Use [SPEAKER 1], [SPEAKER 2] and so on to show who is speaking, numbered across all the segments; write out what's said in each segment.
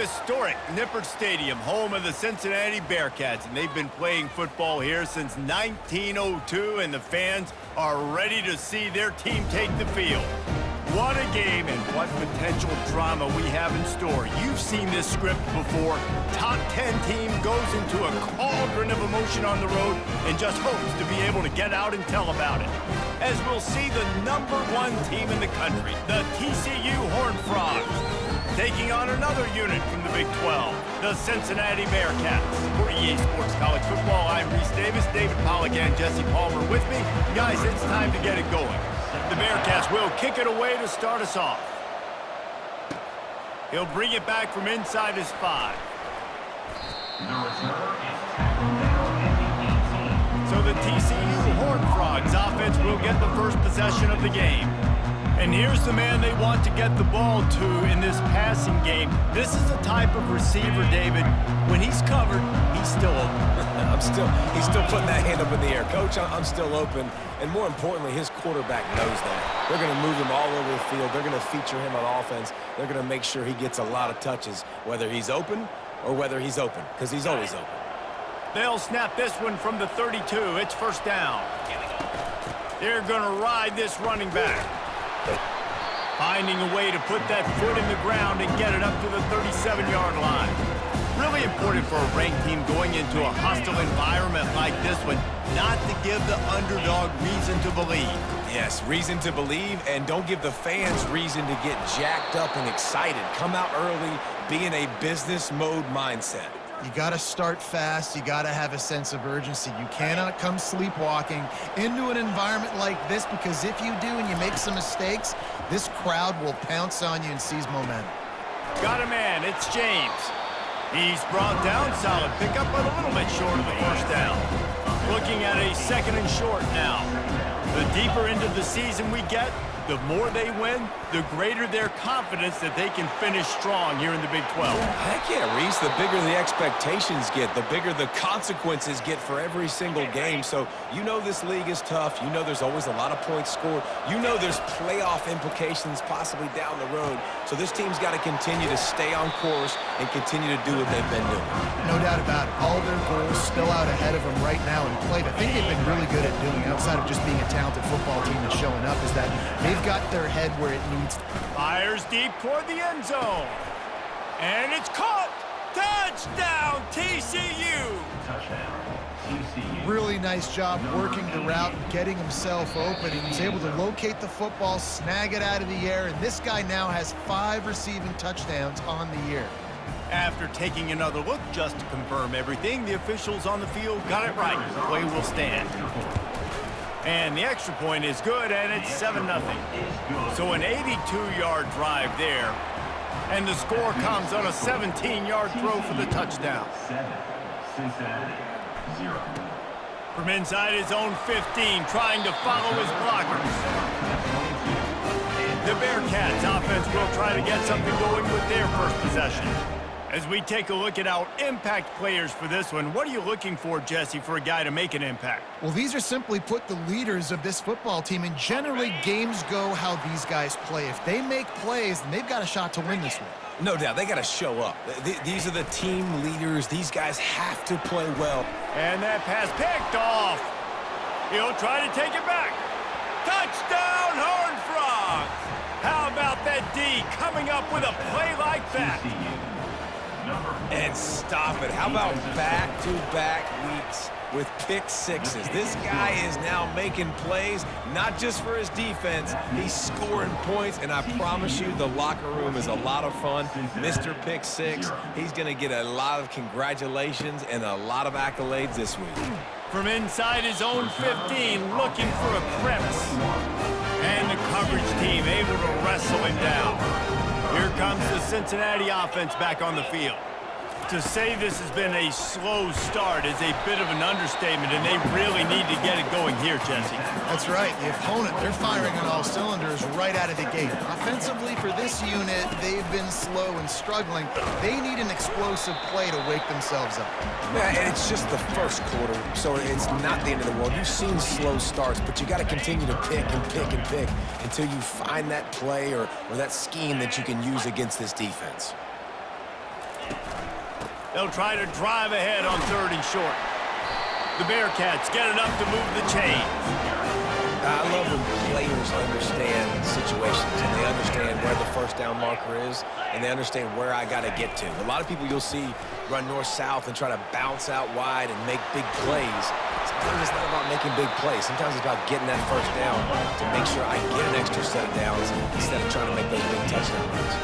[SPEAKER 1] historic Nippert Stadium, home of the Cincinnati Bearcats, and they've been playing football here since 1902, and the fans are ready to see their team take the field. What a game and what potential drama we have in store. You've seen this script before. Top 10 team goes into a cauldron of emotion on the road and just hopes to be able to get out and tell about it. As we'll see the #1 team in the country, the TCU Horned Frogs, taking on another unit from the Big 12, the Cincinnati Bearcats. For EA Sports College Football, I'm Reese Davis, David Pollack, and Jesse Palmer with me. Guys, it's time to get it going. The Bearcats will kick it away to start us off. He'll bring it back from inside his 5. So the TCU Horned Frogs offense will get the first possession of the game. And here's the man they want to get the ball to in this passing game. This is the type of receiver, David, when he's covered, he's still open.
[SPEAKER 2] He's still putting that hand up in the air. Coach, I'm still open. And more importantly, his quarterback knows that. They're going to move him all over the field. They're going to feature him on offense. They're going to make sure he gets a lot of touches, whether he's open or whether he's open, because he's always open.
[SPEAKER 1] They'll snap this one from the 32. It's first down. They're going to ride this running back. Finding a way to put that foot in the ground and get it up to the 37-yard line. Really important for a ranked team going into a hostile environment like this one, not to give the underdog reason to believe.
[SPEAKER 2] Yes, reason to believe, and don't give the fans reason to get jacked up and excited. Come out early, be in a business mode mindset.
[SPEAKER 3] You got to start fast. You got to have a sense of urgency. You cannot come sleepwalking into an environment like this, because if you do and you make some mistakes, this crowd will pounce on you and seize momentum.
[SPEAKER 1] Got a man. It's James. He's brought down. Solid pickup, but a little bit short of the first down. Looking at a second and short now. The deeper into the season we get, the more they win, the greater their confidence that they can finish strong here in the Big 12.
[SPEAKER 2] Heck yeah, Reese. The bigger the expectations get, the bigger the consequences get for every single game. So you know this league is tough. You know there's always a lot of points scored. You know there's playoff implications possibly down the road. So this team's got to continue to stay on course and continue to do what they've been doing.
[SPEAKER 3] No doubt about it. All their goals still out ahead of them right now in play. The thing they've been really good at doing, outside of just being a talented football team that's showing up, is that they've got their head where it needs to.
[SPEAKER 1] Fires deep toward the end zone. And it's caught! Touchdown, TCU!
[SPEAKER 3] Really nice job working the route and getting himself open. He was able to locate the football, snag it out of the air, and this guy now has 5 receiving touchdowns on the year.
[SPEAKER 1] After taking another look just to confirm everything, the officials on the field got it right. The play will stand. And the extra point is good, and it's 7-0. So an 82-yard drive there. And the score comes on a 17-yard throw for the touchdown. From inside his own 15, trying to follow his blockers. The Bearcats offense will try to get something going with their first possession. As we take a look at our impact players for this one, what are you looking for, Jesse, for a guy to make an impact?
[SPEAKER 3] Well, these are simply put the leaders of this football team, and generally games go how these guys play. If they make plays, then they've got a shot to win this one.
[SPEAKER 2] No doubt, they got to show up. These are the team leaders. These guys have to play well.
[SPEAKER 1] And that pass picked off. He'll try to take it back. Touchdown, Horned Frogs! How about that D coming up with a play like that?
[SPEAKER 2] And stop it. How about back-to-back weeks with pick sixes? This guy is now making plays, not just for his defense. He's scoring points, and I promise you the locker room is a lot of fun. Mr. Pick Six, he's going to get a lot of congratulations and a lot of accolades this week.
[SPEAKER 1] From inside his own 15, looking for a crevice. And the coverage team able to wrestle him down. Here comes the Cincinnati offense back on the field. To say this has been a slow start is a bit of an understatement, and they really need to get it going here, Jesse.
[SPEAKER 3] That's right. The opponent, they're firing on all cylinders right out of the gate. Offensively, for this unit, they've been slow and struggling. They need an explosive play to wake themselves up.
[SPEAKER 2] Yeah, and it's just the first quarter, so it's not the end of the world. You've seen slow starts, but you got to continue to pick and pick and pick until you find that play or that scheme that you can use against this defense.
[SPEAKER 1] They'll try to drive ahead on 3rd and short. The Bearcats get enough to move the chains.
[SPEAKER 2] I love when players understand situations and they understand where the first down marker is and they understand where I got to get to. A lot of people you'll see run north-south and try to bounce out wide and make big plays. Sometimes it's not about making big plays. Sometimes it's about getting that first down to make sure I get an extra set of downs instead of trying to make those big touchdown runs.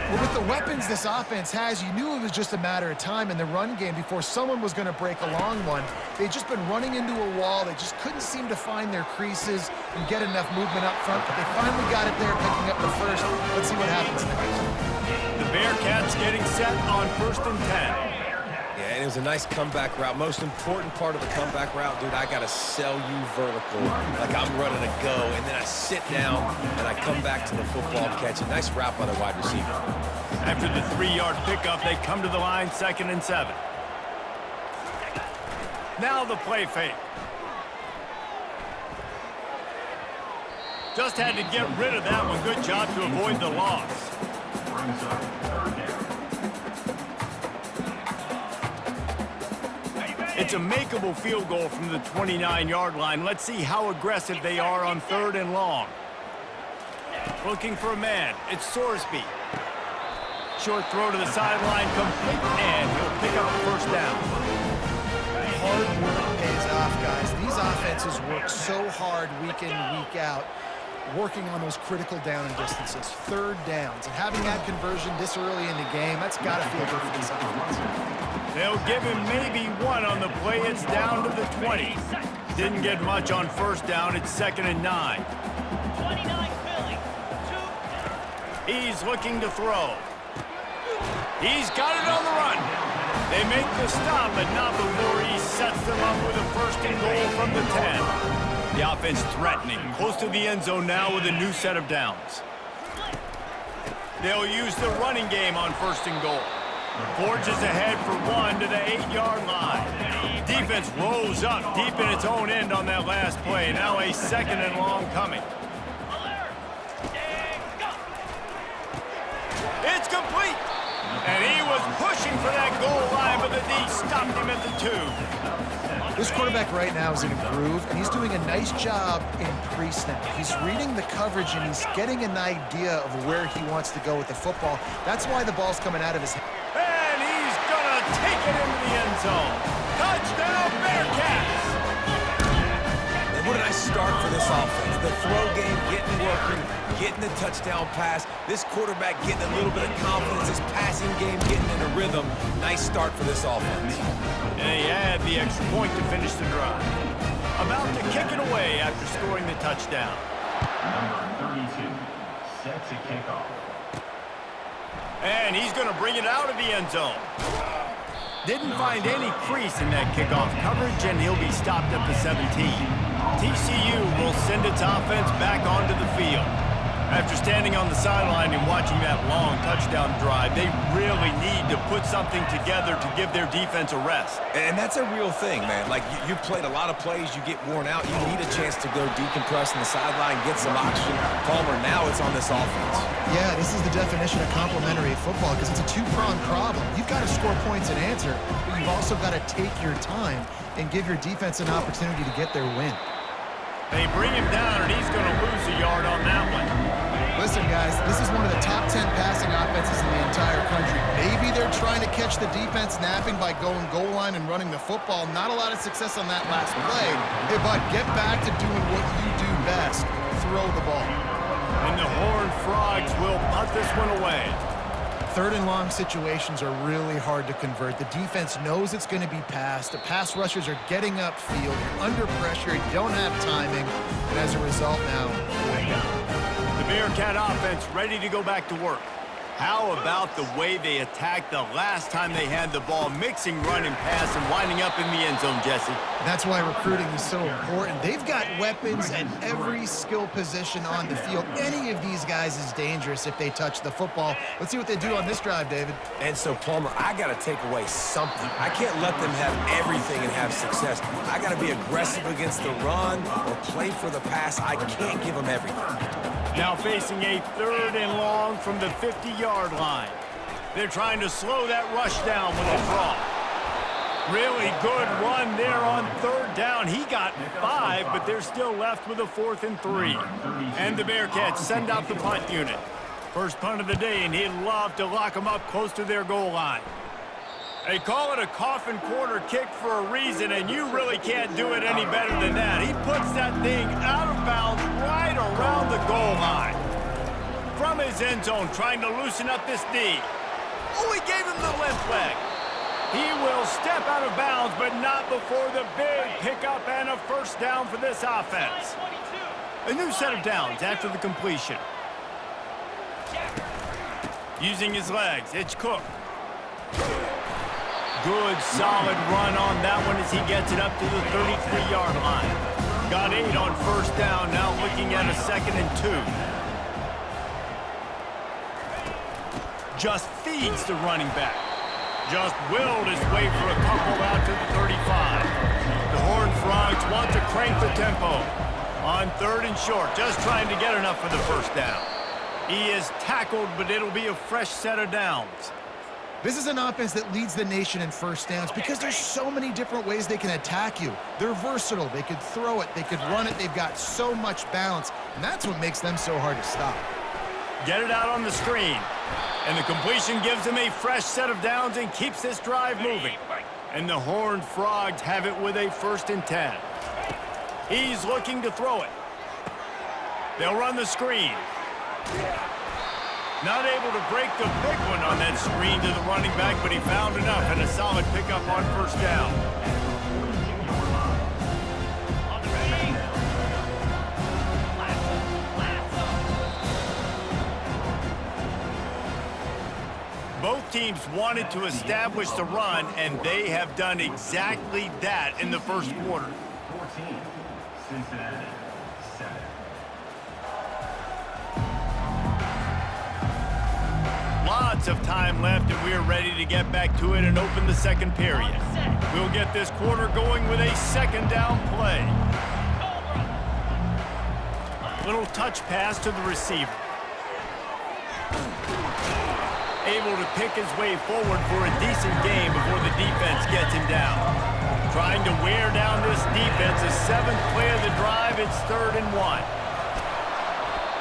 [SPEAKER 3] Well, with the weapons this offense has, you knew it was just a matter of time in the run game before someone was going to break a long one. They'd just been running into a wall. They just couldn't seem to find their creases and get enough movement up front, but they finally got it there, picking up the first. Let's see what happens next.
[SPEAKER 1] The Bearcats getting set on 1st and 10.
[SPEAKER 2] Yeah, and it was a nice comeback route. Most important part of the comeback route, dude, I got to sell you vertical like I'm running a go, and then I sit down and I come back to the football catch. A nice route by the wide receiver.
[SPEAKER 1] After the 3-yard pickup, they come to the line 2nd and 7. Now the play fake. Just had to get rid of that one. Good job to avoid the loss. It's a makeable field goal from the 29-yard line. Let's see how aggressive they are on 3rd and long. Looking for a man. It's Sorsby. Short throw to the sideline, complete, and he'll pick up the first down.
[SPEAKER 3] Hard work pays off, guys. These offenses work so hard week in, week out, working on those critical down and distances, 3rd downs. And having that conversion this early in the game, that's got to feel good for this offense.
[SPEAKER 1] They'll give him maybe one on the play. It's down to the 20. Didn't get much on 1st down. It's 2nd and 9. He's looking to throw. He's got it on the run. They make the stop, but not before he sets them up with a 1st and goal from the 10. The offense threatening, close to the end zone now with a new set of downs. They'll use the running game on 1st and goal. Forges ahead for 1 to the 8-yard line. Defense rolls up deep in its own end on that last play. Now a 2nd and long coming. It's complete. And he was pushing for that goal line, but the D stopped him at the 2.
[SPEAKER 3] This quarterback right now is in a groove, and he's doing a nice job in pre-snap. He's reading the coverage, and he's getting an idea of where he wants to go with the football. That's why the ball's coming out of his hand.
[SPEAKER 1] And he's going to take it into the end zone. Touchdown, Bearcats!
[SPEAKER 2] And what a nice start for this offense. The throw game getting working, getting the touchdown pass. This quarterback getting a little bit of confidence. His passing game getting in a rhythm. Nice start for this offense.
[SPEAKER 1] And he had the extra point to finish the drive. About to kick it away after scoring the touchdown.
[SPEAKER 4] Number 32 sets a kickoff.
[SPEAKER 1] And he's going to bring it out of the end zone. Didn't find any crease in that kickoff coverage, and he'll be stopped at the 17. TCU will send its offense back onto the field. After standing on the sideline and watching that long touchdown drive, they really need to put something together to give their defense a rest.
[SPEAKER 2] And that's a real thing, man. Like, you played a lot of plays, you get worn out, you need a chance to go decompress on the sideline, get some oxygen. Palmer, now it's on this offense.
[SPEAKER 3] Yeah, this is the definition of complementary football because it's a two-pronged problem. You've got to score points and answer, but you've also got to take your time and give your defense an opportunity to get their win.
[SPEAKER 1] They bring him down, and he's going to lose a yard on that one.
[SPEAKER 3] Listen, guys, this is one of the top 10 passing offenses in the entire country. Maybe they're trying to catch the defense napping by going goal line and running the football. Not a lot of success on that last play. Hey, bud, get back to doing what you do best. Throw the ball.
[SPEAKER 1] And the Horned Frogs will punt this one away.
[SPEAKER 3] 3rd and long situations are really hard to convert. The defense knows it's going to be passed. The pass rushers are getting upfield. You're under pressure. You don't have timing. And as a result now, going down.
[SPEAKER 1] The Bearcat offense ready to go back to work. How about the way they attacked the last time they had the ball, mixing run and pass and winding up in the end zone, Jesse?
[SPEAKER 3] That's why recruiting is so important. They've got weapons at every skill position on the field. Any of these guys is dangerous if they touch the football. Let's see what they do on this drive, David.
[SPEAKER 2] And so, Palmer, I got to take away something. I can't let them have everything and have success. I got to be aggressive against the run or play for the pass. I can't give them everything.
[SPEAKER 1] Now facing a 3rd and long from the 50-yard line. They're trying to slow that rush down with a draw. Really good run there on third down. He got 5, but they're still left with a 4th and 3. And the Bearcats send out the punt unit. First punt of the day, and he'd love to lock them up close to their goal line. They call it a coffin corner kick for a reason, and you really can't do it any better than that. He puts that thing out of bounds right around the goal line. From his end zone, trying to loosen up this D. Oh, he gave him the limp leg. He will step out of bounds, but not before the big pickup and a first down for this offense. A new set of downs after the completion. Using his legs, it's Cook. Good, solid run on that one as he gets it up to the 33-yard line. Got 8 on first down, now looking at a 2nd and 2. Just feeds the running back. Just willed his way for a couple out to the 35. The Horned Frogs want to crank the tempo. On 3rd and short, just trying to get enough for the first down. He is tackled, but it'll be a fresh set of downs.
[SPEAKER 3] This is an offense that leads the nation in first downs because there's so many different ways they can attack you. They're versatile. They could throw it. They could run it. They've got so much balance, and that's what makes them so hard to stop.
[SPEAKER 1] Get it out on the screen. And the completion gives him a fresh set of downs and keeps this drive moving. And the Horned Frogs have it with a 1st and 10. He's looking to throw it. They'll run the screen. Not able to break the big one on that screen to the running back, but he found enough and a solid pickup on first down. Both teams wanted to establish the run, and they have done exactly that in the first quarter.
[SPEAKER 4] 14, Cincinnati, 7.
[SPEAKER 1] Lots of time left, and we are ready to get back to it and open the second period. We'll get this quarter going with a 2nd down play. Little touch pass to the receiver. Able to pick his way forward for a decent game before the defense gets him down. Trying to wear down this defense. The 7th play of the drive, it's 3rd and 1.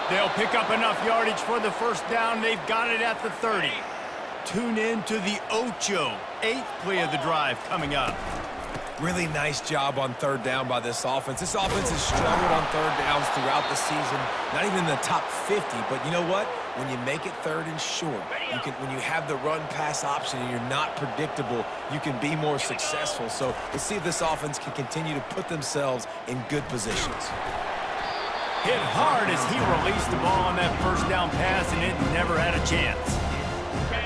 [SPEAKER 1] They'll pick up enough yardage for the first down. They've got it at the 30. Tune in to the Ocho. 8th play of the drive coming up.
[SPEAKER 2] Really nice job on 3rd down by this offense. This offense has struggled on 3rd downs throughout the season. Not even in the top 50, but you know what? When you make it 3rd and short, when you have the run-pass option and you're not predictable, you can be more successful. So let's see if this offense can continue to put themselves in good positions.
[SPEAKER 1] Hit hard as he released the ball on that first down pass, and it never had a chance.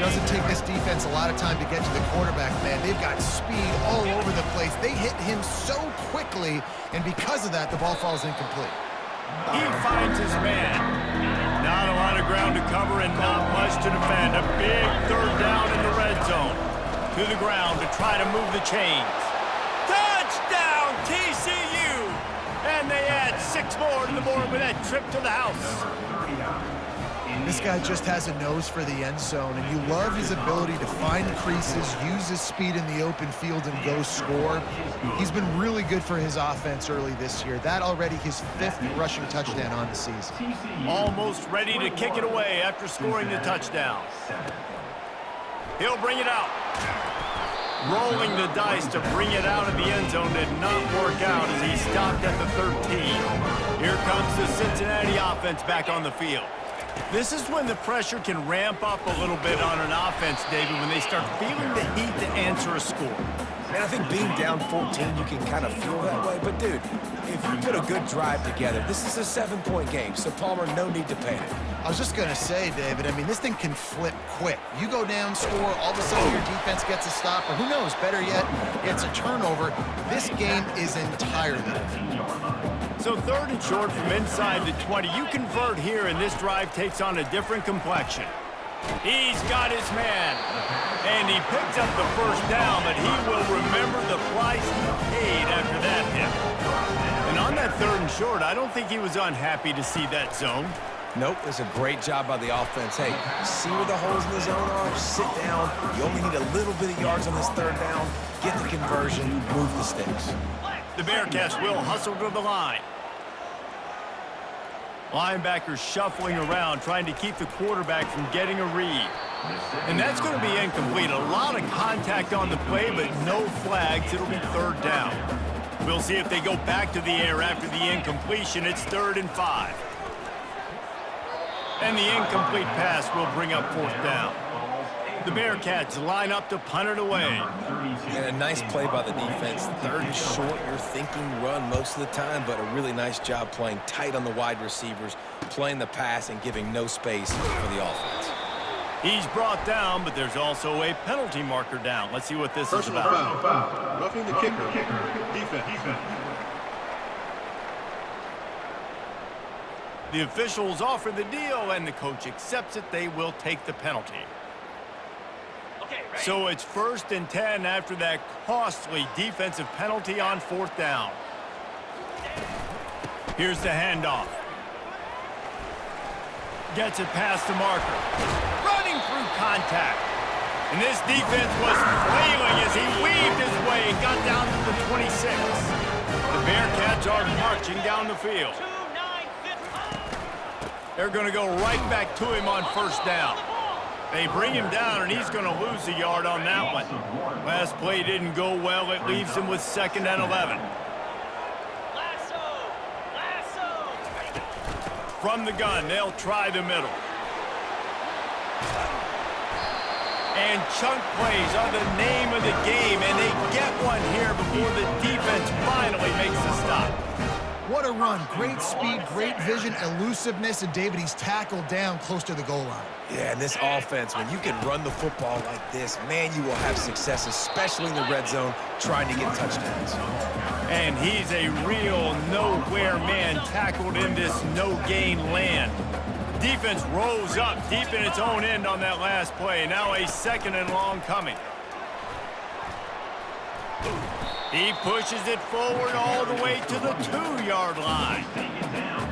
[SPEAKER 3] Doesn't take this defense a lot of time to get to the quarterback, man. They've got speed all over the place. They hit him so quickly, and because of that, the ball falls incomplete.
[SPEAKER 1] He finds his man. Not a lot of ground to cover and not much to defend. A big 3rd down in the red zone. To the ground to try to move the chains. Touchdown, TCU! And they add 6 more to the board with that trip to the house.
[SPEAKER 3] This guy just has a nose for the end zone, and you love his ability to find creases, use his speed in the open field, and go score. He's been really good for his offense early this year. That already his 5th rushing touchdown on the season.
[SPEAKER 1] Almost ready to kick it away after scoring the touchdown. He'll bring it out. Rolling the dice to bring it out of the end zone did not work out as he stopped at the 13. Here comes the Cincinnati offense back on the field. This is when the pressure can ramp up a little bit on an offense, David, when they start feeling the heat to answer a score.
[SPEAKER 2] And I think being down 14, you can kind of feel that way. But, dude, if you put a good drive together, this is a 7-point game. So, Palmer, no need to panic.
[SPEAKER 3] I was just going to say, David, I mean, this thing can flip quick. You go down, score, all of a sudden your defense gets a stop, or who knows, better yet, gets a turnover. This game is entirely different.
[SPEAKER 1] So 3rd and short from inside the 20. You convert here, and this drive takes on a different complexion. He's got his man, and he picks up the first down, but he will remember the price he paid after that hit. And on that 3rd and short, I don't think he was unhappy to see that zone.
[SPEAKER 2] Nope, it's a great job by the offense. Hey, see where the holes in the zone are? Sit down. You only need a little bit of yards on this third down. Get the conversion, move the sticks.
[SPEAKER 1] The Bearcats will hustle to the line. Linebackers shuffling around, trying to keep the quarterback from getting a read. And that's going to be incomplete. A lot of contact on the play, but no flags. It'll be third down. We'll see if they go back to the air after the incompletion. It's 3rd and 5. And the incomplete pass will bring up 4th down. The Bearcats line up to punt it away.
[SPEAKER 2] And a nice play by the defense. 3rd and short, you're thinking run most of the time, but a really nice job playing tight on the wide receivers, playing the pass and giving no space for the offense.
[SPEAKER 1] He's brought down, but there's also a penalty marker down. Let's see what this is about.
[SPEAKER 5] Foul. Roughing the kicker. Defense.
[SPEAKER 1] The officials offer the deal, and the coach accepts it. They will take the penalty. So it's 1st and 10 after that costly defensive penalty on 4th down. Here's the handoff. Gets it past the marker. Running through contact. And this defense was flailing as he weaved his way and got down to the 26. The Bearcats are marching down the field. They're going to go right back to him on 1st down. They bring him down, and he's going to lose a yard on that one. Last play didn't go well. It leaves him with 2nd and 11. From the gun, they'll try the middle. And chunk plays are the name of the game, and they get one here before the defense finally makes the stop.
[SPEAKER 3] What a run. Great speed, great vision, elusiveness, and David, he's tackled down close to the goal line.
[SPEAKER 2] Yeah, and this offense, when you can run the football like this, man, you will have success, especially in the red zone, trying to get touchdowns.
[SPEAKER 1] And he's a real nowhere man tackled in this no-gain land. Defense rose up deep in its own end on that last play. Now a 2nd and long coming. He pushes it forward all the way to the 2-yard line.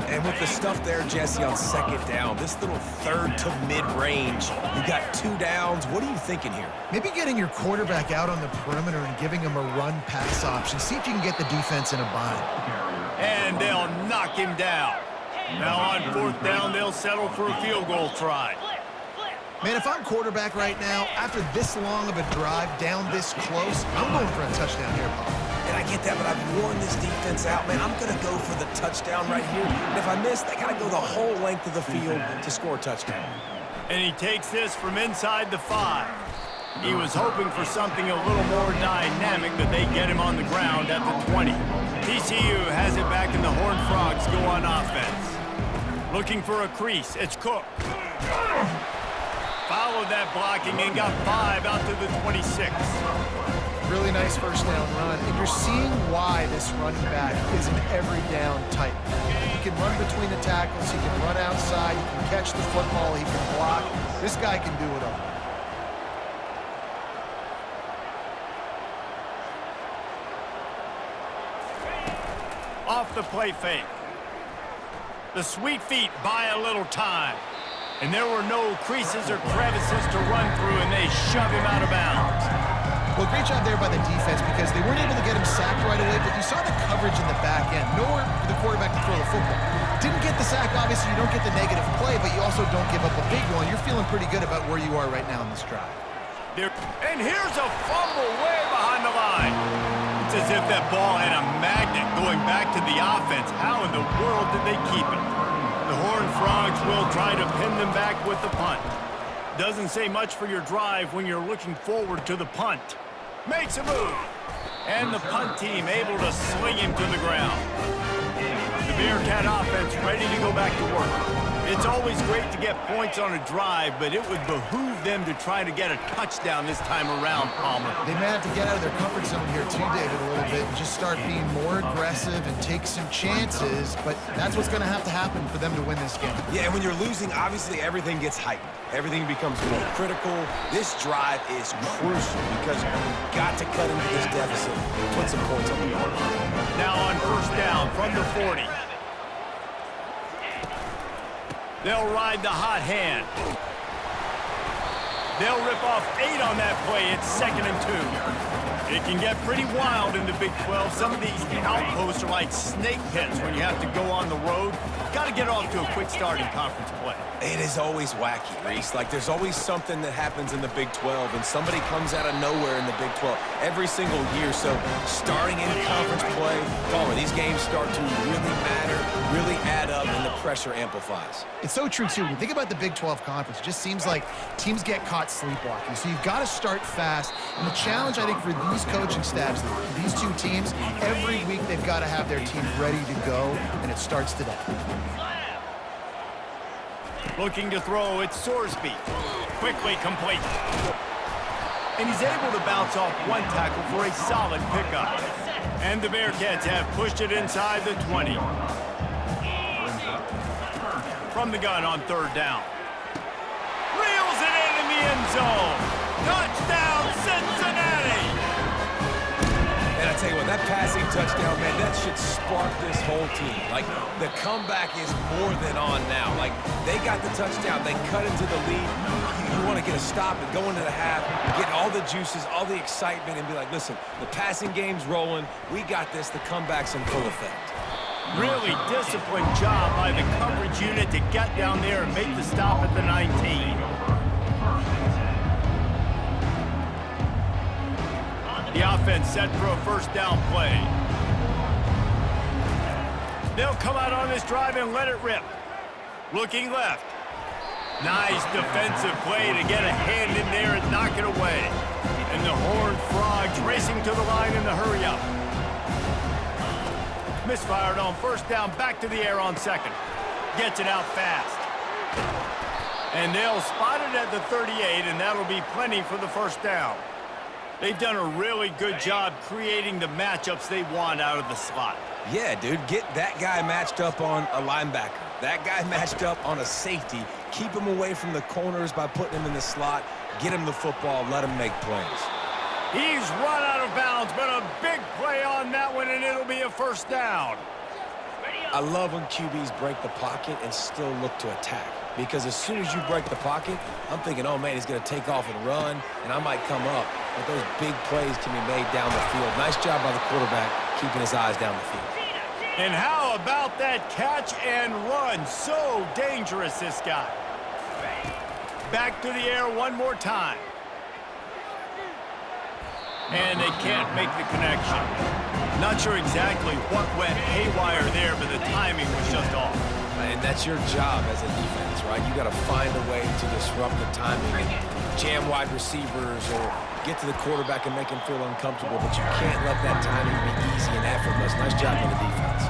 [SPEAKER 2] And with the stuff there, Jesse, on 2nd down, this little 3rd to mid-range, you got 2 downs. What are you thinking here?
[SPEAKER 3] Maybe getting your quarterback out on the perimeter and giving him a run-pass option. See if you can get the defense in a bind.
[SPEAKER 1] And they'll knock him down. Now on 4th down, they'll settle for a field goal try.
[SPEAKER 3] Man, if I'm quarterback right now, after this long of a drive down this close, I'm going for a touchdown here, Paul.
[SPEAKER 2] And I get that, but I've worn this defense out, man. I'm going to go for the touchdown right here. And if I miss, they got to go the whole length of the field to score a touchdown.
[SPEAKER 1] And he takes this from inside the 5. He was hoping for something a little more dynamic, but they get him on the ground at the 20. TCU has it back, and the Horned Frogs go on offense. Looking for a crease. It's Cook. Followed that blocking and got 5 out to the 26.
[SPEAKER 3] Really nice 1st down run, and you're seeing why this running back is an every down type. He can run between the tackles, he can run outside, he can catch the football, he can block. This guy can do it all.
[SPEAKER 1] Off the play fake. The sweet feet buy a little time. And there were no creases or crevices to run through, and they shove him out of bounds.
[SPEAKER 3] Well, great job there by the defense because they weren't able to get him sacked right away, but you saw the coverage in the back end. Nowhere for the quarterback to throw the football. Didn't get the sack, obviously. You don't get the negative play, but you also don't give up a big one. You're feeling pretty good about where you are right now in this drive.
[SPEAKER 1] And here's a fumble way behind the line. It's as if that ball had a magnet going back to the offense. How in the world did they keep it? The Horned Frogs will try to pin them back with the punt. Doesn't say much for your drive when you're looking forward to the punt. Makes a move. And the punt team able to sling him to the ground. The Bearcat offense ready to go back to work. It's always great to get points on a drive, but it would behoove them to try to get a touchdown this time around, Palmer.
[SPEAKER 3] They may have to get out of their comfort zone here too, David, a little bit and just start being more aggressive and take some chances, but that's what's going to have to happen for them to win this game.
[SPEAKER 2] Yeah, and when you're losing, obviously everything gets heightened. Everything becomes more critical. This drive is crucial because we've got to cut into this deficit and put some points on the board.
[SPEAKER 1] Now on 1st down from the 40. They'll ride the hot hand. They'll rip off 8 on that play. It's 2nd and 2. It can get pretty wild in the Big 12. Some of these outposts are like snake pits when you have to go on the road. Got to get off to a quick start in conference play.
[SPEAKER 2] It is always wacky, Reese. Like, there's always something that happens in the Big 12, and somebody comes out of nowhere in the Big 12 every single year. So starting in conference play, these games start to really matter, really add up, and the pressure amplifies.
[SPEAKER 3] It's so true, too. When you think about the Big 12 Conference, it just seems like teams get caught sleepwalking. So you've got to start fast. And the challenge, I think, for these coaching staffs, these two teams, every week they've got to have their team ready to go, and it starts today.
[SPEAKER 1] Looking to throw, it's Sorsby. Quickly complete. And he's able to bounce off one tackle for a solid pickup. And the Bearcats have pushed it inside the 20. From the gun on 3rd down. Reels it in the end zone. Touchdown, Cincinnati!
[SPEAKER 2] And I tell you what, that passing touchdown, man, that should spark this whole team. Like, the comeback is more than on now. Like, they got the touchdown. They cut into the lead. You want to get a stop and go into the half, get all the juices, all the excitement, and be like, listen, the passing game's rolling. We got this. The comeback's in full effect.
[SPEAKER 1] Really disciplined job by the coverage unit to get down there and make the stop at the 19. The offense set for a 1st down play. They'll come out on this drive and let it rip. Looking left. Nice defensive play to get a hand in there and knock it away. And the Horned Frogs racing to the line in the hurry-up. Misfired on 1st down, back to the air on 2nd. Gets it out fast. And they'll spot it at the 38, and that'll be plenty for the 1st down. They've done a really good job creating the matchups they want out of the slot.
[SPEAKER 2] Yeah, dude, get that guy matched up on a linebacker. That guy matched up on a safety. Keep him away from the corners by putting him in the slot. Get him the football, let him make plays.
[SPEAKER 1] He's run out of bounds, but a big play on that one, and it'll be a 1st down.
[SPEAKER 2] I love when QBs break the pocket and still look to attack. Because as soon as you break the pocket, I'm thinking, oh, man, he's going to take off and run, and I might come up. But those big plays can be made down the field. Nice job by the quarterback keeping his eyes down the field.
[SPEAKER 1] And how about that catch and run? So dangerous, this guy. Back to the air one more time. And they can't make the connection. Not sure exactly what went haywire there, but the timing was just off.
[SPEAKER 2] And that's your job as a defense, right? You got to find a way to disrupt the timing and jam wide receivers or get to the quarterback and make him feel uncomfortable, but you can't let that timing be easy and effortless. Nice job by the defense.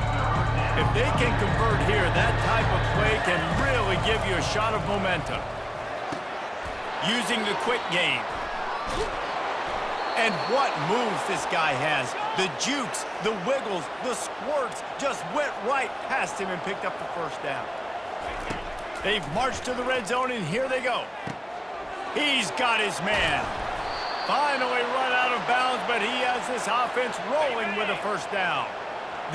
[SPEAKER 1] If they can convert here, that type of play can really give you a shot of momentum. Using the quick game. And what moves this guy has. The jukes, the wiggles, the squirts just went right past him and picked up the 1st down. They've marched to the red zone, and here they go. He's got his man. Finally run out of bounds, but he has this offense rolling with a 1st down.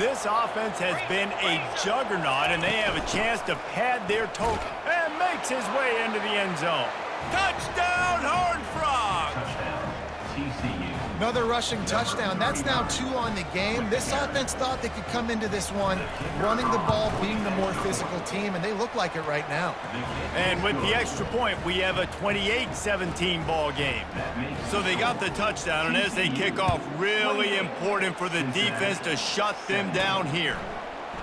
[SPEAKER 1] This offense has been a juggernaut, and they have a chance to pad their total and makes his way into the end zone. Touchdown, Horned Frogs!
[SPEAKER 4] TCU.
[SPEAKER 3] Another rushing touchdown. That's now 2 on the game. This offense thought they could come into this one running the ball, being the more physical team, and they look like it right now.
[SPEAKER 1] And with the extra point, we have a 28-17 ball game. So they got the touchdown, and as they kick off, really important for the defense to shut them down here.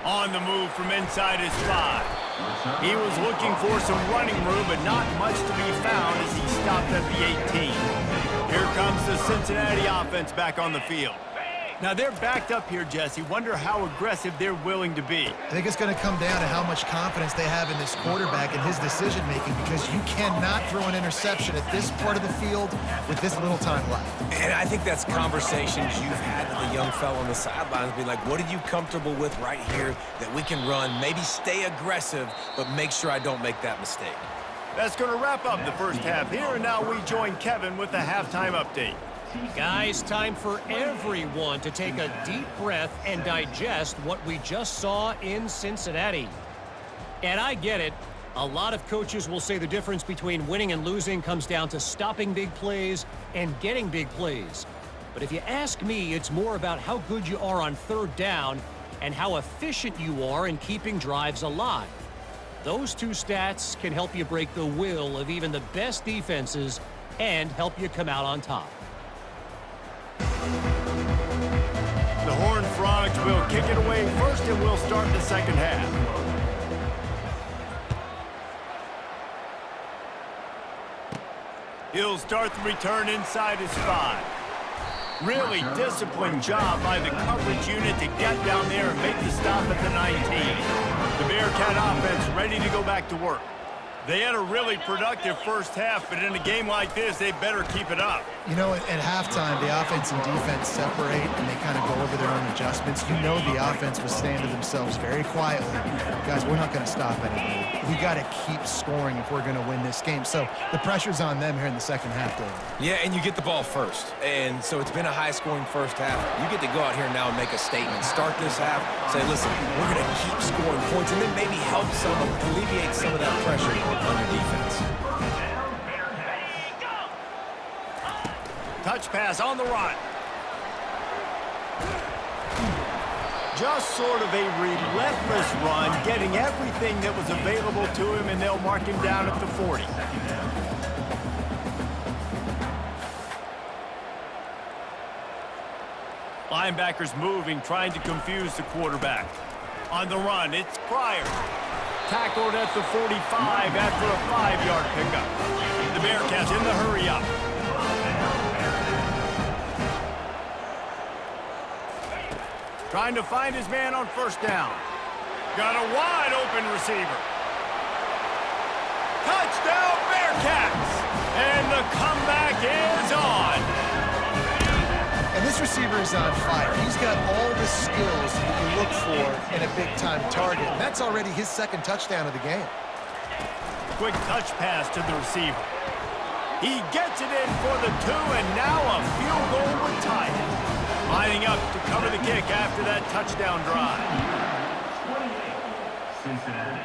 [SPEAKER 1] On the move from inside his 5. He was looking for some running room, but not much to be found as he stopped at the 18. Here comes the Cincinnati offense back on the field. Now they're backed up here, Jesse. Wonder how aggressive they're willing to be.
[SPEAKER 3] I think it's going to come down to how much confidence they have in this quarterback and his decision-making, because you cannot throw an interception at this part of the field with this little time left.
[SPEAKER 2] And I think that's conversations you've had with a young fellow on the sidelines, being like, what are you comfortable with right here that we can run? Maybe stay aggressive, but make sure I don't make that mistake.
[SPEAKER 1] That's going to wrap up the first half here, and now we join Kevin with the halftime update.
[SPEAKER 6] Guys, time for everyone to take a deep breath and digest what we just saw in Cincinnati. And I get it. A lot of coaches will say the difference between winning and losing comes down to stopping big plays and getting big plays. But if you ask me, it's more about how good you are on third down and how efficient you are in keeping drives alive. Those two stats can help you break the will of even the best defenses and help you come out on top.
[SPEAKER 1] The Horned Frogs will kick it away first, and we'll start the second half. He'll start the return inside his 5. Really disciplined job by the coverage unit to get down there and make the stop at the 19. The Bearcat offense ready to go back to work. They had a really productive first half, but in a game like this, they better keep it up.
[SPEAKER 3] You know, at halftime, the offense and defense separate, and they kind of go over their own adjustments. You know the offense was saying to themselves very quietly, guys, we're not going to stop anybody. We got to keep scoring if we're going to win this game. So the pressure's on them here in the second half, Dave.
[SPEAKER 2] Yeah, and you get the ball first. And so it's been a high-scoring first half. You get to go out here now and make a statement. Start this half, say, listen, we're going to keep scoring points, and then maybe help alleviate some of that pressure on your defense.
[SPEAKER 1] Touch pass on the run. Just sort of a relentless run, getting everything that was available to him, and they'll mark him down at the 40. Linebackers moving, trying to confuse the quarterback. On the run, it's Pryor. Tackled at the 45 after a 5-yard pickup. The Bearcats in the hurry-up. Trying to find his man on first down. Got a wide-open receiver. Touchdown, Bearcats! And the comeback is on.
[SPEAKER 3] And this receiver is on fire. He's got all the skills you look for in a big-time target. And that's already his second touchdown of the game.
[SPEAKER 1] Quick touch pass to the receiver. He gets it in for the 2, and now a field goal would tie it. Lining up to cover the kick after that touchdown drive.
[SPEAKER 4] 28, Cincinnati,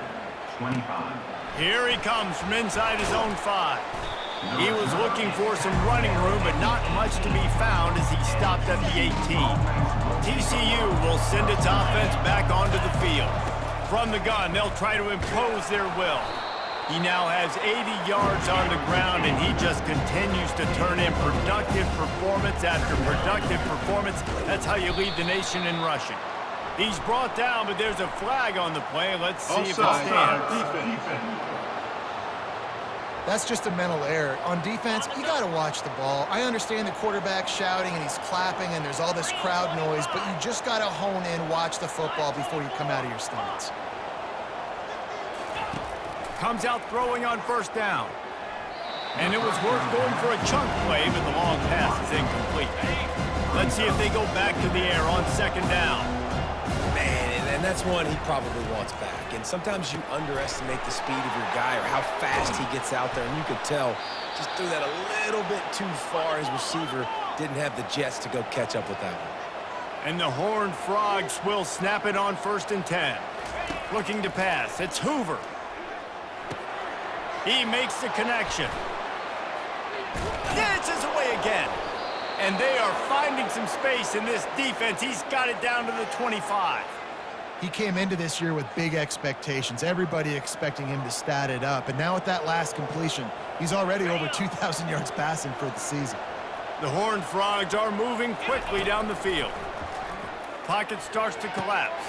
[SPEAKER 4] 25.
[SPEAKER 1] Here he comes from inside his own 5. He was looking for some running room, but not much to be found as he stopped at the 18. TCU will send its offense back onto the field. From the gun, they'll try to impose their will. He now has 80 yards on the ground, and he just continues to turn in productive performance after productive performance. That's how you lead the nation in rushing. He's brought down, but there's a flag on the play. Let's see if it stands.
[SPEAKER 3] That's just a mental error. On defense, you got to watch the ball. I understand the quarterback shouting and he's clapping and there's all this crowd noise, but you just got to hone in, watch the football before you come out of your stance.
[SPEAKER 1] Comes out throwing on first down. And it was worth going for a chunk play, but the long pass is incomplete. Let's see if they go back to the air on second down.
[SPEAKER 2] Man, and that's one he probably wants back. And sometimes you underestimate the speed of your guy or how fast he gets out there, and you could tell just threw that a little bit too far. His receiver didn't have the jets to go catch up with that one.
[SPEAKER 1] And the Horned Frogs will snap it on 1st and 10. Looking to pass. It's Hoover. He makes the connection. Dances away again. And they are finding some space in this defense. He's got it down to the 25.
[SPEAKER 3] He came into this year with big expectations. Everybody expecting him to stat it up. And now with that last completion, he's already over 2,000 yards passing for the season.
[SPEAKER 1] The Horned Frogs are moving quickly down the field. Pocket starts to collapse.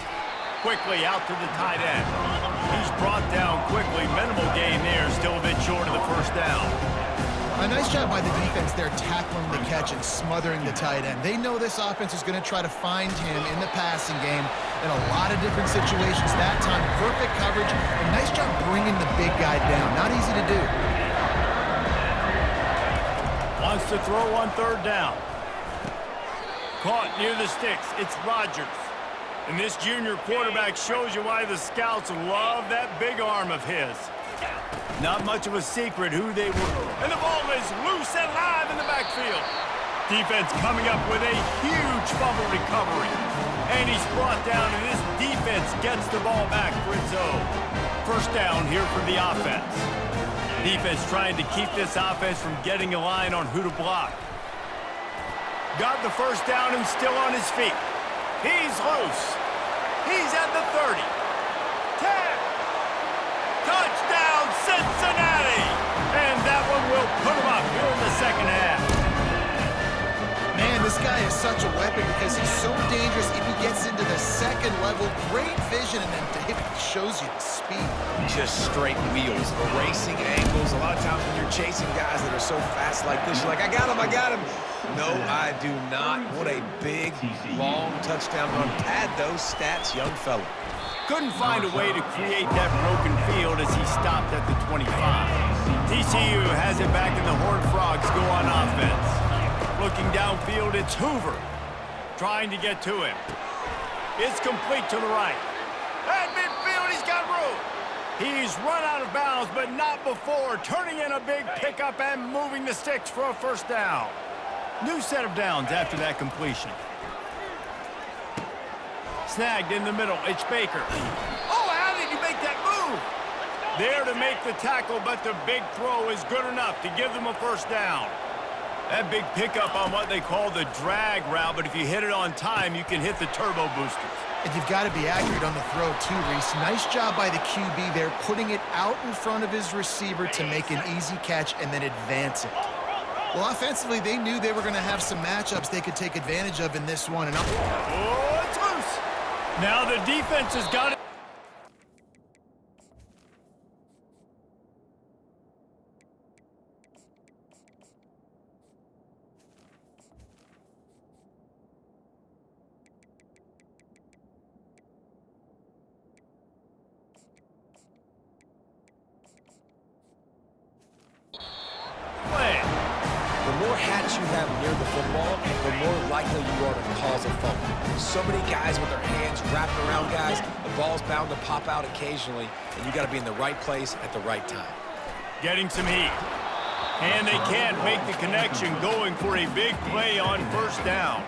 [SPEAKER 1] Quickly out to the tight end. He's brought down quickly. Minimal gain there, still a bit short of the first down.
[SPEAKER 3] A nice job by the defense there tackling the catch and smothering the tight end. They know this offense is going to try to find him in the passing game in a lot of different situations. That time, perfect coverage, and nice job bringing the big guy down. Not easy to do.
[SPEAKER 1] Wants to throw on third down. Caught near the sticks. It's Rodgers. And this junior quarterback shows you why the scouts love that big arm of his. Not much of a secret who they were. And the ball is loose and live in the backfield. Defense coming up with a huge fumble recovery. And he's brought down, and this defense gets the ball back for its own. First down here for the offense. Defense trying to keep this offense from getting a line on who to block. Got the first down and still on his feet. He's loose. He's at the 30. 10. Touchdown, Cincinnati! And that one will put him up here in the second half.
[SPEAKER 3] Man, this guy is such a weapon because he's so dangerous if he gets into the second level. Great vision, and then David shows you the speed.
[SPEAKER 2] Just straight wheels, erasing angles. A lot of times when you're chasing guys that are so fast like this, you're like, I got him, I got him. No, I do not. What a big, long touchdown run. Pad those stats, young fella.
[SPEAKER 1] Couldn't find a way to create that broken field as he stopped at the 25. TCU has it back, and the Horned Frogs go on offense. Looking downfield, it's Hoover trying to get to him. It's complete to the right. At midfield, he's got room. He's run out of bounds, but not before turning in a big pickup and moving the sticks for a first down. New set of downs after that completion. Snagged in the middle, it's Baker. Oh, how did you make that move? There to make the tackle, but the big throw is good enough to give them a first down. That big pickup on what they call the drag route, but if you hit it on time, you can hit the turbo boosters.
[SPEAKER 3] And you've got to be accurate on the throw too, Reese. Nice job by the QB there, putting it out in front of his receiver to make an easy catch and then advance it. Well, offensively, they knew they were going to have some matchups they could take advantage of in this one. And
[SPEAKER 1] oh, it's loose. Now the defense has got it.
[SPEAKER 2] The more hats you have near the football, the more likely you are to cause a fumble. So many guys with their hands wrapping around guys, the ball's bound to pop out occasionally, and you got to be in the right place at the right time.
[SPEAKER 1] Getting some heat. And they can't make the connection, going for a big play on first down.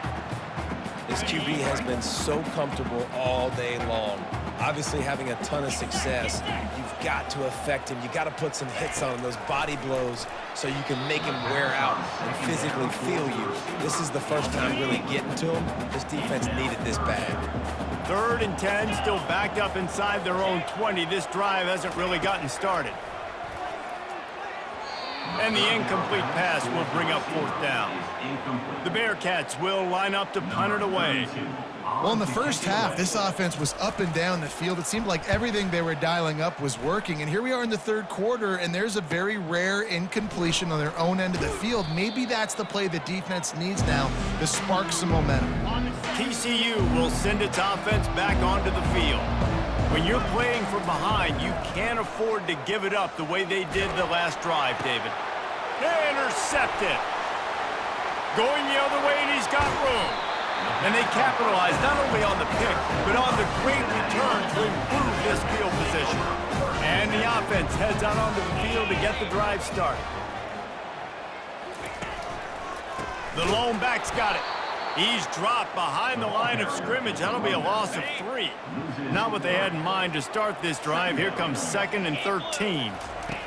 [SPEAKER 2] This QB has been so comfortable all day long. Obviously having a ton of success. You've got to affect him. You got to put some hits on him, those body blows, so you can make him wear out and physically feel you. This is the first time really getting to him. This defense needed this bad.
[SPEAKER 1] 3rd and 10, still backed up inside their own 20. This drive hasn't really gotten started. And the incomplete pass will bring up 4th down. The Bearcats will line up to punt it away.
[SPEAKER 3] well, in the first half, this offense was up and down the field. It seemed like everything they were dialing up was working. And here we are in the 3rd quarter, and there's a very rare incompletion on their own end of the field. Maybe that's the play the defense needs now to spark some momentum.
[SPEAKER 1] TCU will send its offense back onto the field. When you're playing from behind, you can't afford to give it up the way they did the last drive, David. Intercepted. Going the other way, and he's got room. And they capitalize not only on the pick, but on the great return to improve this field position. And the offense heads out onto the field to get the drive started. The lone back's got it. He's dropped behind the line of scrimmage. That'll be a loss of 3. Not what they had in mind to start this drive. Here comes 2nd and 13.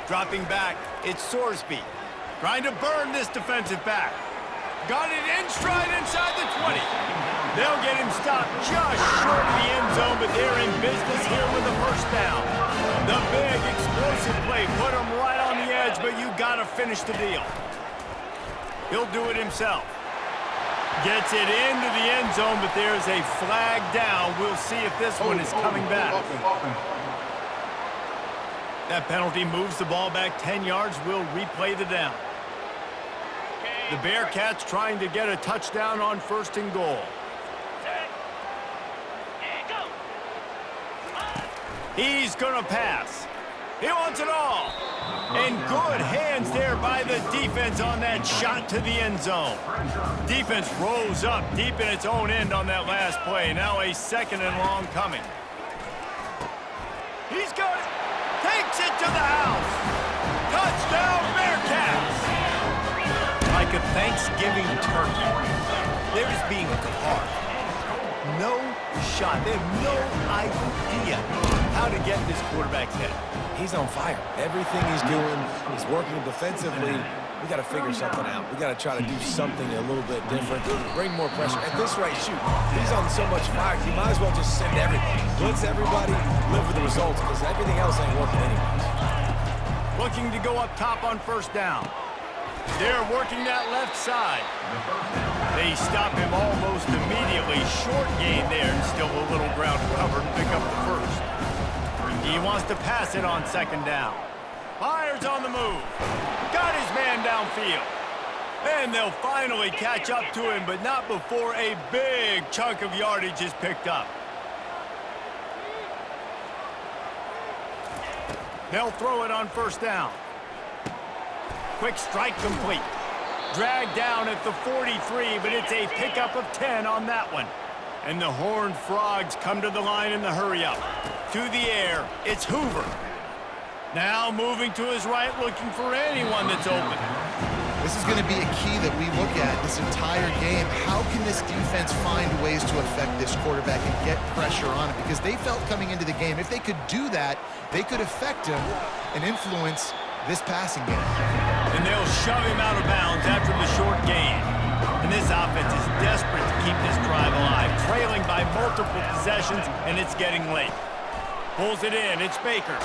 [SPEAKER 1] Dropping back, it's Sorsby. Trying to burn this defensive back. Got it in stride inside the 20. They'll get him stopped just short of the end zone, but they're in business here with the first down. The big explosive play put him right on the edge, but you got to finish the deal. He'll do it himself. Gets it into the end zone, but there's a flag down. We'll see if this one is coming back. That penalty moves the ball back 10 yards. We'll replay the down. The Bearcats trying to get a touchdown on 1st and goal. He's going to pass. He wants it all. And good hands there by the defense on that shot to the end zone. Defense rose up deep in its own end on that last play. Now a 2nd and long coming. He's got it. Takes it to the house. Touchdown, Bearcats. Like like a Thanksgiving turkey. They're just being carved. No shot. They have no idea how to get in this quarterback's head.
[SPEAKER 2] He's on fire. Everything he's doing, he's working defensively. We got to figure something out. We got to try to do something a little bit different, bring more pressure. At this rate, shoot, he's on so much fire, you might as well just send everybody. Blitz everybody, live with the results, because everything else ain't working anyways.
[SPEAKER 1] Looking to go up top on first down. They're working that left side. They stop him almost immediately. Short gain there, and still a little ground to cover to pick up the first. He wants to pass it on second down. Fires on the move. Got his man downfield. And they'll finally catch up to him, but not before a big chunk of yardage is picked up. They'll throw it on first down. Quick strike complete. Dragged down at the 43, but it's a pickup of 10 on that one. And the Horned Frogs come to the line in the hurry-up. To the air, it's Hoover. Now moving to his right, looking for anyone that's open.
[SPEAKER 3] This is going to be a key that we look at this entire game. How can this defense find ways to affect this quarterback and get pressure on him? Because they felt coming into the game, if they could do that, they could affect him and influence this passing game.
[SPEAKER 1] And they'll shove him out of bounds after the short gain. And this offense is desperate to keep this drive alive, trailing by multiple possessions, and it's getting late. Pulls it in, it's Baker.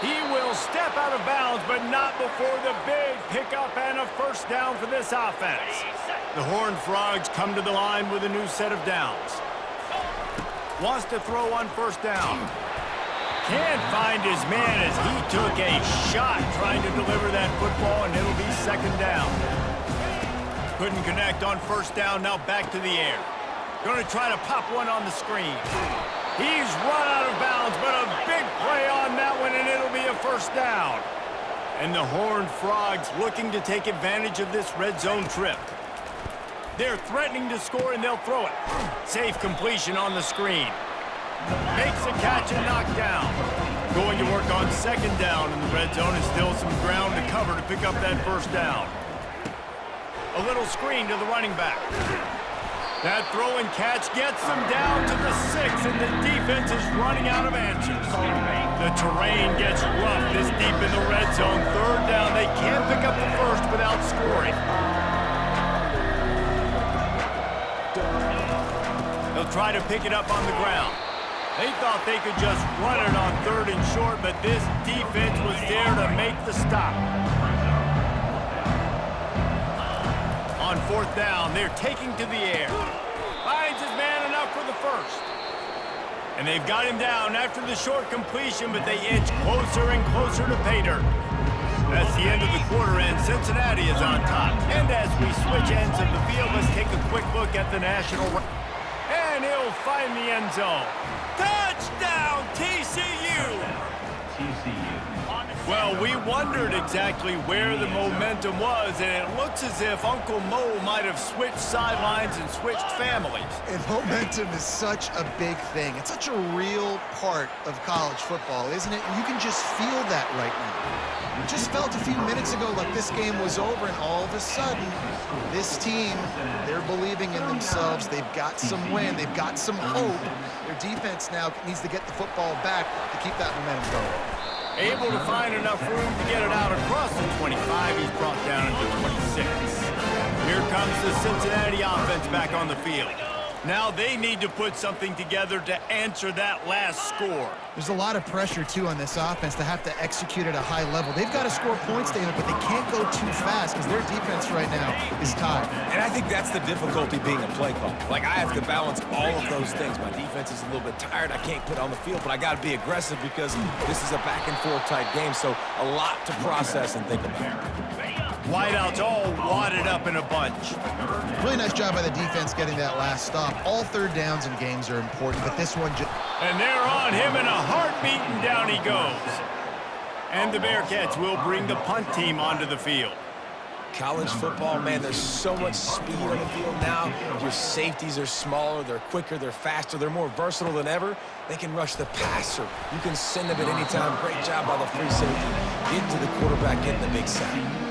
[SPEAKER 1] He will step out of bounds, but not before the big pickup and a first down for this offense. The Horned Frogs come to the line with a new set of downs. Wants to throw on first down. Can't find his man as he took a shot trying to deliver that football, and it'll be second down. Couldn't connect on first down, now back to the air. Going to try to pop one on the screen. He's run out of bounds, but a big play on that one, and it'll be a first down. And the Horned Frogs looking to take advantage of this red zone trip. They're threatening to score, and they'll throw it. Safe completion on the screen. Makes a catch and knocked down. Going to work on second down in the red zone, and still some ground to cover to pick up that first down. A little screen to the running back. That throw and catch gets them down to the 6, and the defense is running out of answers. The terrain gets rough this deep in the red zone. Third down, they can't pick up the first without scoring. They'll try to pick it up on the ground. They thought they could just run it on third and short, but this defense was there to make the stop. On fourth down, they're taking to the air. Finds his man enough for the first. And they've got him down after the short completion, but they inch closer and closer to pay dirt. That's the end of the quarter, and Cincinnati is on top. And as we switch ends of the field, let's take a quick look at the national. And he'll find the end zone. Touchdown, TCU!
[SPEAKER 4] TCU.
[SPEAKER 1] Well, we wondered exactly where the momentum was, and it looks as if Uncle Mo might have switched sidelines and switched families.
[SPEAKER 3] And momentum is such a big thing. It's such a real part of college football, isn't it? And you can just feel that right now. It just felt a few minutes ago like this game was over, and all of a sudden, this team, they're believing in themselves. They've got some wind. They've got some hope. Their defense now needs to get the football back to keep that momentum going.
[SPEAKER 1] Able to find enough room to get it out across the 25. He's brought down into 26. Here comes the Cincinnati offense back on the field. Now they need to put something together to answer that last score.
[SPEAKER 3] There's a lot of pressure, too, on this offense to have to execute at a high level. They've got to score points, David, but they can't go too fast because their defense right now is tired.
[SPEAKER 2] And I think that's the difficulty being a play caller. Like, I have to balance all of those things. My defense is a little bit tired. I can't put on the field, but I got to be aggressive because this is a back-and-forth type game, so a lot to process and think about.
[SPEAKER 1] Wideouts all wadded up in a bunch.
[SPEAKER 3] Really nice job by the defense getting that last stop. All third downs in games are important, but this one just...
[SPEAKER 1] And they're on him in a heartbeat, and down he goes. And the Bearcats will bring the punt team onto the field.
[SPEAKER 2] College football, man, there's so much speed on the field now. Your safeties are smaller, they're quicker, they're faster, they're more versatile than ever. They can rush the passer. You can send them at any time. Great job by the free safety. Get to the quarterback, get in the big sack.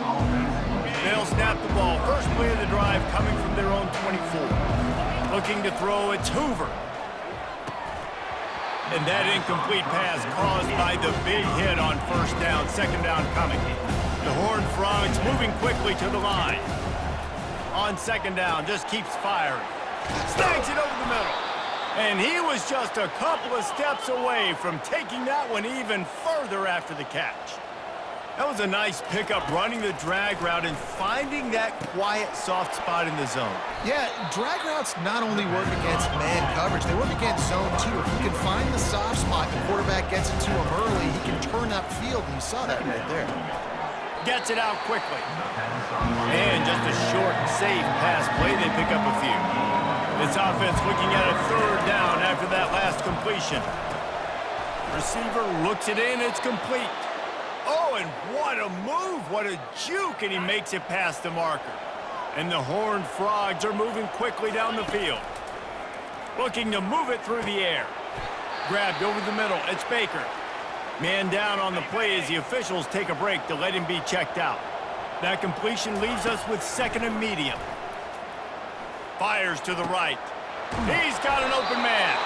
[SPEAKER 1] They'll snap the ball. First play of the drive coming from their own 24. Looking to throw, it's Hoover. And that incomplete pass caused by the big hit on first down. Second down coming. The Horned Frogs moving quickly to the line. On second down, just keeps firing. Snags it over the middle. And he was just a couple of steps away from taking that one even further after the catch. That was a nice pickup, running the drag route and finding that quiet, soft spot in the zone.
[SPEAKER 3] Yeah, drag routes not only work against man coverage, they work against zone too. If you can find the soft spot, the quarterback gets into him early, he can turn upfield, and you saw that right there.
[SPEAKER 1] Gets it out quickly. And just a short, safe pass play, they pick up a few. This offense looking at a third down after that last completion. Receiver looks it in, it's complete. Oh, and what a move, what a juke, and he makes it past the marker. And the Horned Frogs are moving quickly down the field. Looking to move it through the air. Grabbed over the middle, it's Baker. Man down on the play as the officials take a break to let him be checked out. That completion leaves us with second and medium. Fires to the right. He's got an open man.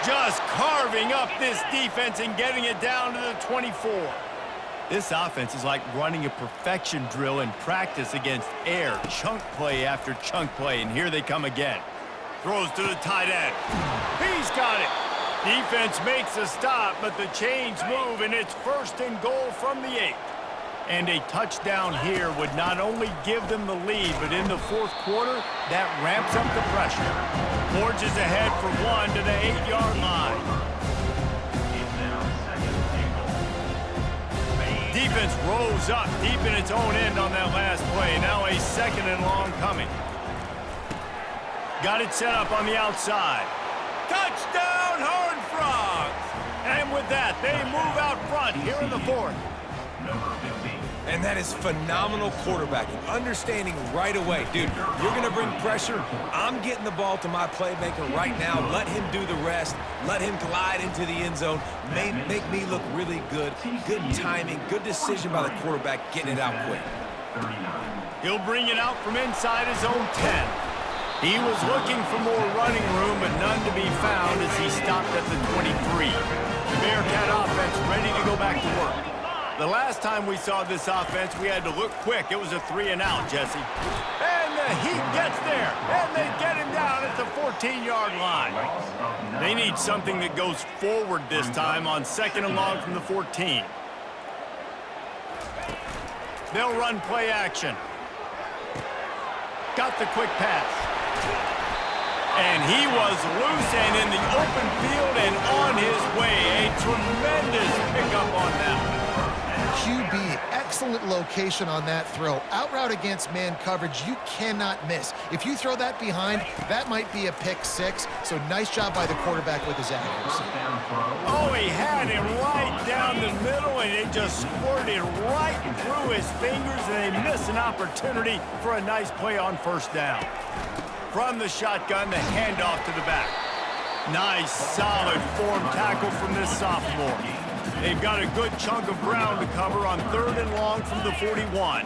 [SPEAKER 1] Just carving up this defense and getting it down to the 24. This offense is like running a perfection drill in practice against air, chunk play after chunk play, and here they come again. Throws to the tight end. He's got it. Defense makes a stop, but the chains move, and it's first and goal from the 8. And a touchdown here would not only give them the lead, but in the fourth quarter, that ramps up the pressure. Forges ahead for one to the 8-yard line. Defense rolls up deep in its own end on that last play. Now a second and long coming. Got it set up on the outside. Touchdown, Horned Frogs! And with that, they move out front here in the fourth.
[SPEAKER 2] And that is phenomenal quarterbacking. Understanding right away, dude, you're going to bring pressure. I'm getting the ball to my playmaker right now. Let him do the rest. Let him glide into the end zone. Make me look really good. Good timing. Good decision by the quarterback getting it out quick.
[SPEAKER 1] He'll bring it out from inside his own 10. He was looking for more running room, but none to be found as he stopped at the 23. The Bearcat offense ready to go back to work. The last time we saw this offense, we had to look quick. It was a 3-and-out, Jesse. And the Heat gets there, and they get him down at the 14-yard line. They need something that goes forward this time on second and long from the 14. They'll run play action. Got the quick pass. And he was loose and in the open field and on his way. A tremendous pickup on that.
[SPEAKER 3] QB, excellent location on that throw. Out route against man coverage, you cannot miss. If you throw that behind, that might be a pick six. So nice job by the quarterback with his accuracy.
[SPEAKER 1] Oh, he had him right down the middle, and it just squirted right through his fingers, and they missed an opportunity for a nice play on first down. From the shotgun, the handoff to the back. Nice, solid form tackle from this sophomore. They've got a good chunk of ground to cover on third and long from the 41.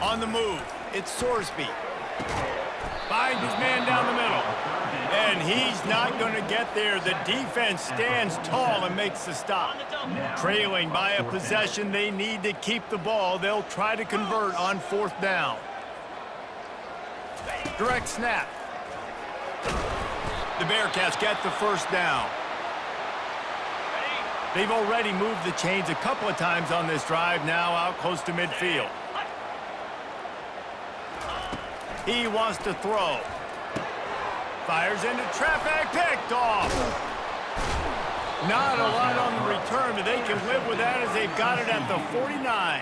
[SPEAKER 1] On the move, it's Sorsby. Finds his man down the middle. And he's not going to get there. The defense stands tall and makes the stop. Trailing by a possession, they need to keep the ball. They'll try to convert on fourth down. Direct snap. The Bearcats get the first down. They've already moved the chains a couple of times on this drive, now out close to midfield. He wants to throw. Fires into traffic, picked off. Not a lot on the return, but they can live with that as they've got it at the 49.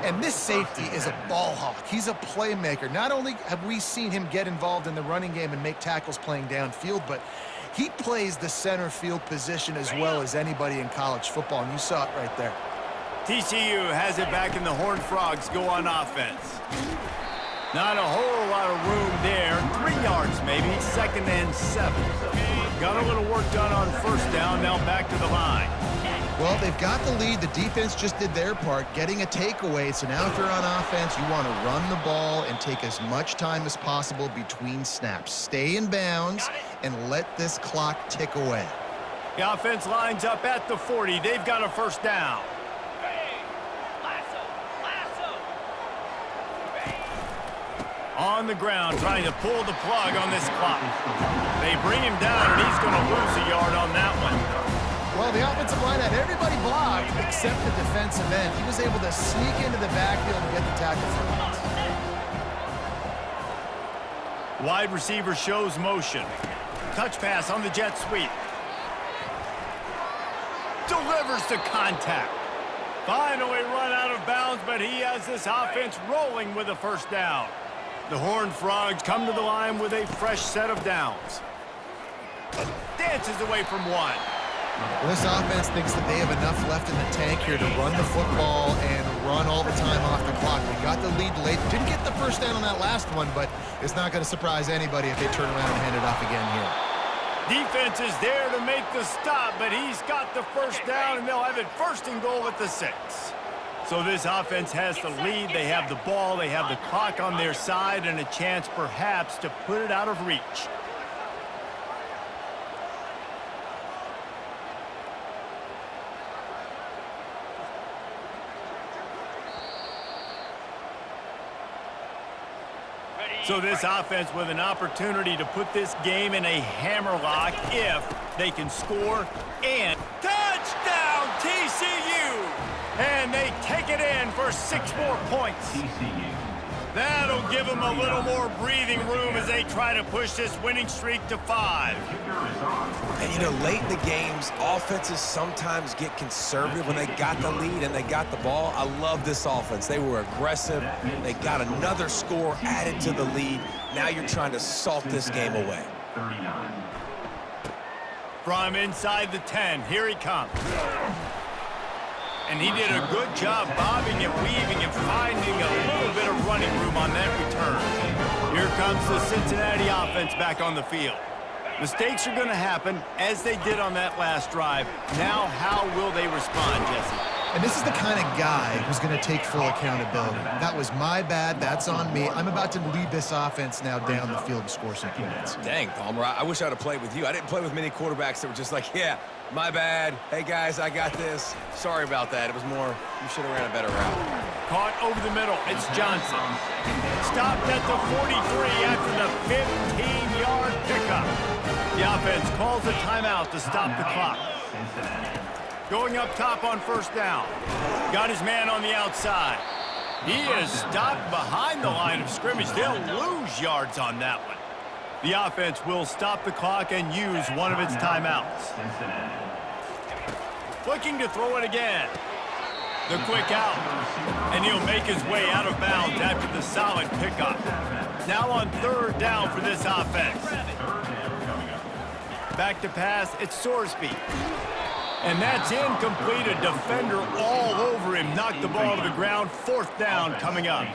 [SPEAKER 3] And this safety is a ball hawk. He's a playmaker. Not only have we seen him get involved in the running game and make tackles playing downfield, but he plays the center field position as well as anybody in college football, and you saw it right there.
[SPEAKER 1] TCU has it back, and the Horned Frogs go on offense. Not a whole lot of room there. 3 yards maybe, second and 7. Got a little work done on first down, now back to the line.
[SPEAKER 3] Well, they've got the lead. The defense just did their part, getting a takeaway. So now if they're on offense, you want to run the ball and take as much time as possible between snaps. Stay in bounds and let this clock tick away.
[SPEAKER 1] The offense lines up at the 40. They've got a first down. On the ground, trying to pull the plug on this clock. They bring him down, and he's going to lose a yard on that one.
[SPEAKER 3] Well, the offensive line had everybody blocked except the defensive end. He was able to sneak into the backfield and get the tackle for him.
[SPEAKER 1] Wide receiver shows motion. Touch pass on the jet sweep. Delivers to contact. Finally run out of bounds, but he has this offense rolling with a first down. The Horned Frogs come to the line with a fresh set of downs. Dances away from one.
[SPEAKER 3] Well, this offense thinks that they have enough left in the tank here to run the football and run all the time off the clock. They got the lead late. Didn't get the first down on that last one, but it's not going to surprise anybody if they turn around and hand it off again here.
[SPEAKER 1] Defense is there to make the stop, but he's got the first down, and they'll have it first and goal at the 6. So this offense has the lead. They have the ball. They have the clock on their side and a chance perhaps to put it out of reach. So this offense with an opportunity to put this game in a hammerlock if they can score. And touchdown TCU! And they take it in for 6 more points.
[SPEAKER 4] TCU.
[SPEAKER 1] That'll give them a little more breathing room as they try to push this winning streak to 5.
[SPEAKER 2] And, you know, late in the games, offenses sometimes get conservative when they got the lead and they got the ball. I love this offense. They were aggressive. They got another score added to the lead. Now you're trying to salt this game away.
[SPEAKER 4] 39.
[SPEAKER 1] From inside the 10, here he comes. And he did a good job bobbing and weaving and finding a little bit of running room on that return. Here comes the Cincinnati offense back on the field. Mistakes are going to happen, as they did on that last drive. Now, how will they respond, Jesse?
[SPEAKER 3] And this is the kind of guy who's going to take full accountability. That was my bad. That's on me. I'm about to lead this offense now down the field and score some points.
[SPEAKER 2] Dang, Palmer, I wish I'd have played with you. I didn't play with many quarterbacks that were just like, yeah, my bad. Hey, guys, I got this. Sorry about that. It was more, you should have ran a better route.
[SPEAKER 1] Caught over the middle. It's Johnson. Stopped at the 43 after the 15-yard pickup. The offense calls a timeout to stop the clock. Going up top on first down. Got his man on the outside. He is stopped behind the line of scrimmage. They'll lose yards on that one. The offense will stop the clock and use one of its timeouts. Looking to throw it again. The quick out. And he'll make his way out of bounds after the solid pickup. Now on third down for this offense. Back to pass, it's Sorsby. And that's incomplete. A defender all over him. Knocked the ball to the ground. Fourth down coming up.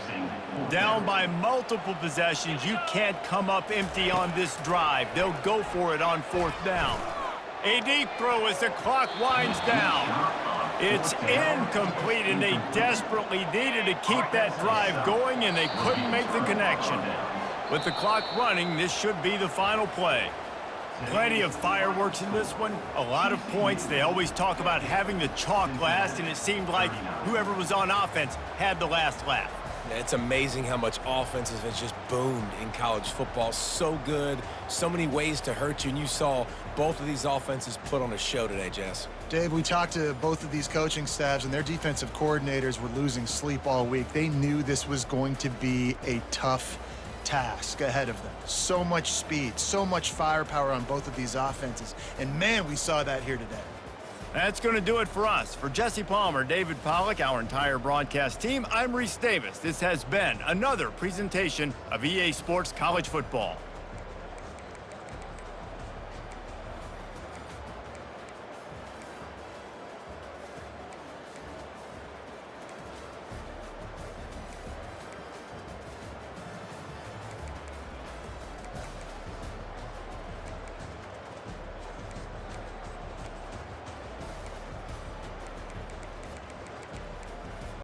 [SPEAKER 1] Down by multiple possessions. You can't come up empty on this drive. They'll go for it on fourth down. A deep throw as the clock winds down. It's incomplete, and they desperately needed to keep that drive going, and they couldn't make the connection. With the clock running, this should be the final play. Plenty of fireworks in this one, a lot of points. They always talk about having the chalk last, and it seemed like whoever was on offense had the last laugh.
[SPEAKER 2] It's amazing how much offenses have just boomed in college football. So good, so many ways to hurt you, and you saw both of these offenses put on a show today, Jess.
[SPEAKER 3] Dave, we talked to both of these coaching staffs, and their defensive coordinators were losing sleep all week. They knew this was going to be a tough task ahead of them. So much speed, so much firepower on both of these offenses. And, man, we saw that here today.
[SPEAKER 1] That's going to do it for us. For Jesse Palmer, David Pollack, our entire broadcast team, I'm Reese Davis. This has been another presentation of EA Sports College Football.